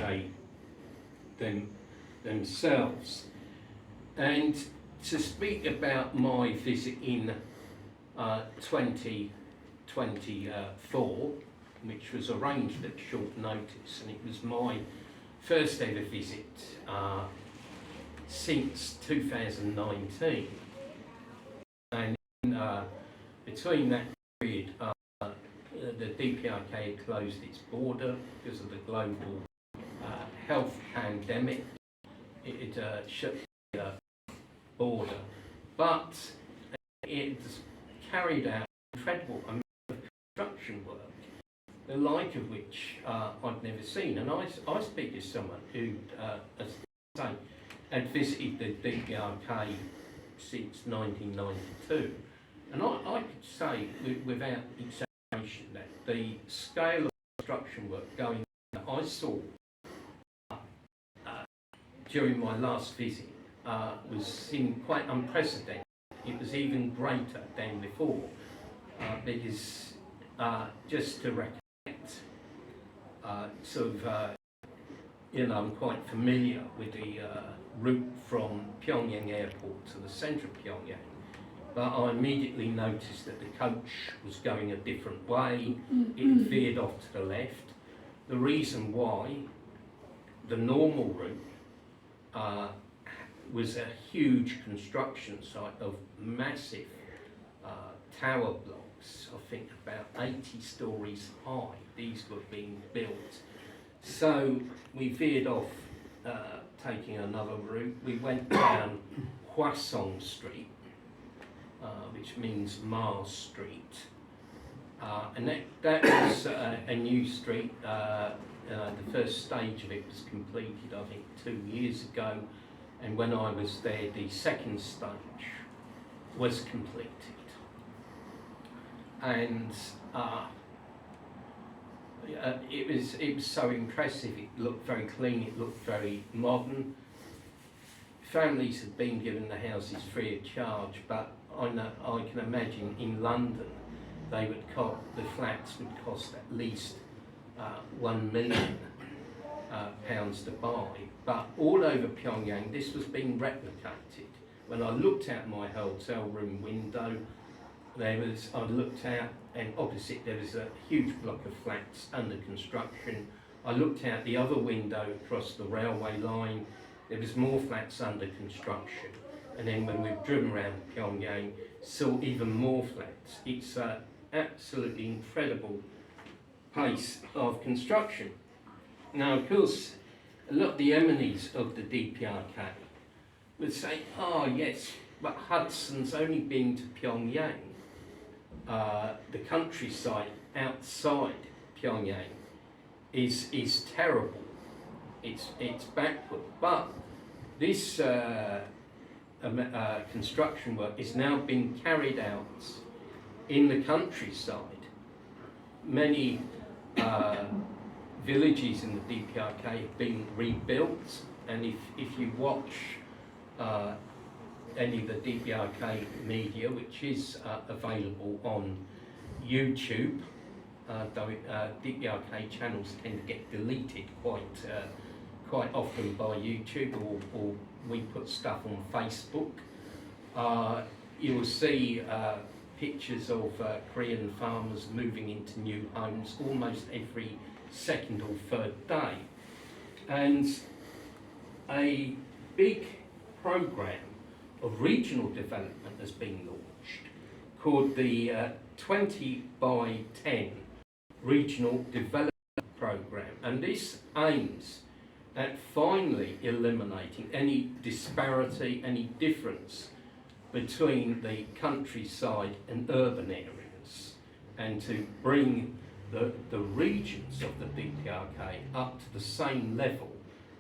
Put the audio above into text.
DPRK themselves. And to speak about my visit in 2024, which was arranged at short notice, and it was my first ever visit since 2019. And between that period, the DPRK had closed its border because of the global health pandemic. It shut the border, but it carried out incredible amount of construction work, the like of which I'd never seen. And I speak as someone who, as I say, had visited the DPRK since 1992, and I could say without exaggeration that the scale of construction work going on that I saw during my last visit seemed quite unprecedented. It was even greater than before, because just to recollect, I'm quite familiar with the route from Pyongyang airport to the centre of Pyongyang, but I immediately noticed that the coach was going a different way. It veered off to the left. The reason why, the normal route was a huge construction site of massive tower blocks, I think about 80 stories high. These were being built. So we veered off, taking another route. We went down Hwasong Street, which means Mars Street. And that was a new street. The first stage of it was completed, I think, 2 years ago. And when I was there, the second stage was completed. And it was so impressive. It looked very clean, it looked very modern. Families had been given the houses free of charge, but I can imagine in London the flats would cost at least £1 million to buy. But all over Pyongyang, this was being replicated. When I looked out my hotel room window, I looked out, and opposite there was a huge block of flats under construction. I looked out the other window across the railway line, there was more flats under construction. And then when we've driven around Pyongyang, saw even more flats. It's an absolutely incredible pace of construction. Now, of course, a lot of the enemies of the DPRK would say, oh yes, but Hudson's only been to Pyongyang. The countryside outside Pyongyang is terrible. It's backward. But this construction work is now being carried out in the countryside. Many villages in the DPRK have been rebuilt, and if you watch any of the DPRK media, which is available on YouTube, though DPRK channels tend to get deleted quite often by YouTube, or we put stuff on Facebook. You will see pictures of Korean farmers moving into new homes almost every second or third day. And a big program of regional development has been launched called the 20 by 10 Regional Development Program. And this aims at finally eliminating any disparity, any difference between the countryside and urban areas, and to bring the regions of the DPRK up to the same level